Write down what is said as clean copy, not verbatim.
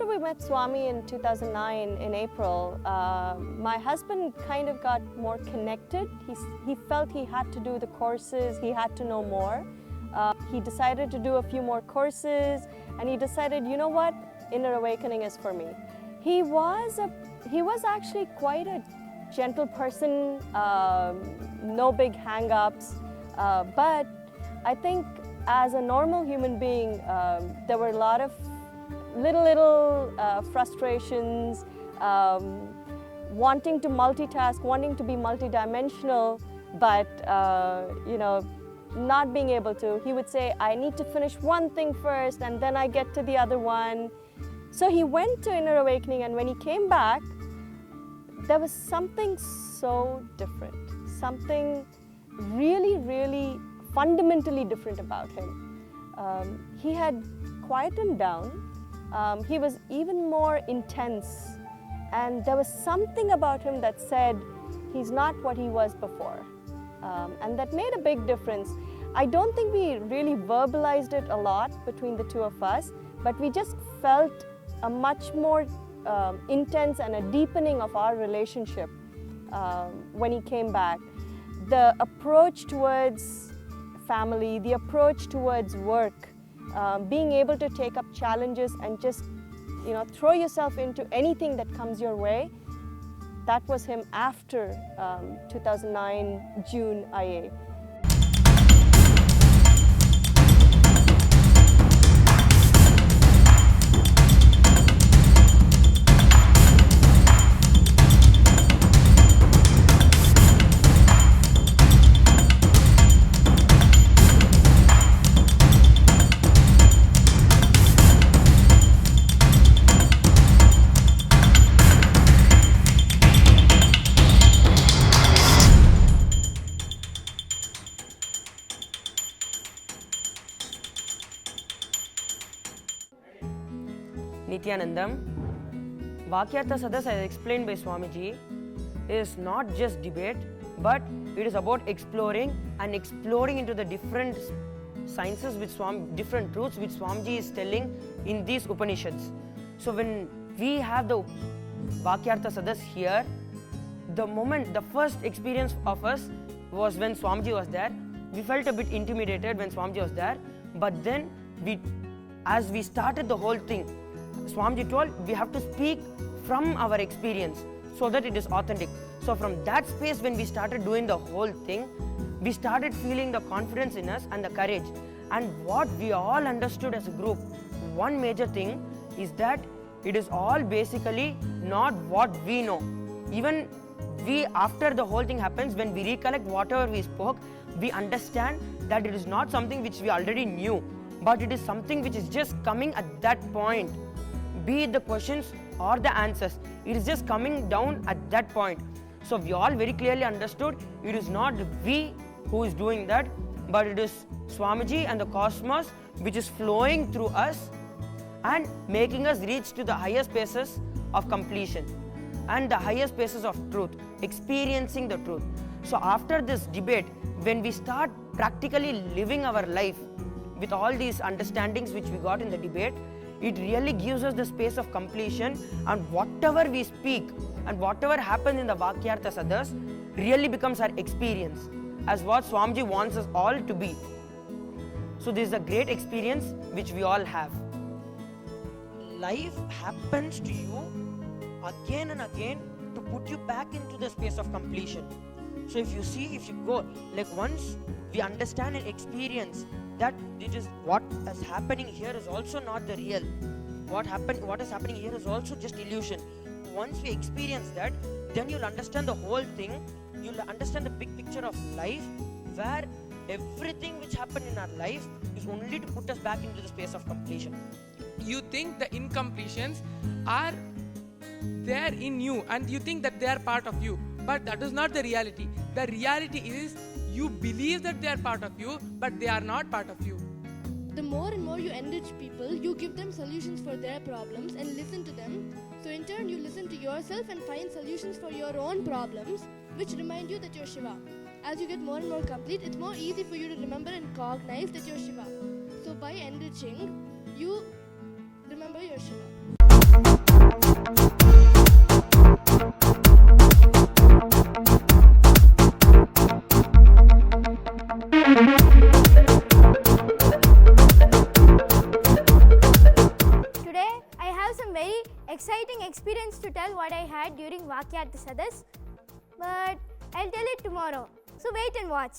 after we met Swami in 2009 in April, my husband kind of got more connected. He felt he had to do the courses, he had to know more. He decided to do a few more courses, and he decided, you know what, inner awakening is for me. He was actually quite a gentle person, no big hang-ups, but I think as a normal human being, there were a lot of little frustrations, wanting to multitask, wanting to be multidimensional, but not being able to. He would say, I need to finish one thing first and then I get to the other one. So he went to inner awakening, and when he came back, there was something so different, something really, really fundamentally different about him. He had quietened down. He was even more intense, and there was something about him that said he's not what he was before, and that made a big difference. I don't think we really verbalized it a lot between the two of us, but we just felt a much more intense and a deepening of our relationship when he came back. The approach towards family, the approach towards work, being able to take up challenges and just throw yourself into anything that comes your way, that was him after 2009 June IA. Nithyanandam, Vakyartha Sadas, as explained by Swamiji, is not just debate, but it is about exploring into the different sciences, different truths which Swamiji is telling in these Upanishads. So when we have the Vakyartha Sadas here, the first experience of us was when Swamiji was there. We felt a bit intimidated when Swamiji was there, but then as we started the whole thing, Swamiji told we have to speak from our experience so that it is authentic. So from that space, when we started doing the whole thing, we started feeling the confidence in us and the courage. And what we all understood as a group, one major thing is that it is all basically not what we know. Even we, after the whole thing happens, when we recollect whatever we spoke, we understand that it is not something which we already knew, but it is something which is just coming at that point. Be it the questions or the answers, it is just coming down at that point. So we all very clearly understood it is not we who is doing that, but it is Swamiji and the cosmos which is flowing through us and making us reach to the higher spaces of completion and the higher spaces of truth, experiencing the truth. So after this debate, when we start practically living our life with all these understandings which we got in the debate, it really gives us the space of completion, and whatever we speak and whatever happens in the Vakyartha Sadas really becomes our experience as what Swamiji wants us all to be. So this is a great experience which we all have. Life happens to you again and again to put you back into the space of completion. So if you go, like once we understand and experience that it is what is happening here is also not the real. What is happening here is also just illusion. Once we experience that, then you'll understand the whole thing. You'll understand the big picture of life, where everything which happened in our life is only to put us back into the space of completion. You think the incompletions are there in you, and you think that they are part of you, but that is not the reality. The reality is you believe that they are part of you, but they are not part of you. The more and more you enrich people, you give them solutions for their problems and listen to them. So in turn, you listen to yourself and find solutions for your own problems, which remind you that you're Shiva. As you get more and more complete, it's more easy for you to remember and cognize that you're Shiva. So by enriching, you remember you're Shiva. experience to tell what I had during Vakyartha Sadas, but I'll tell it tomorrow. So wait and watch.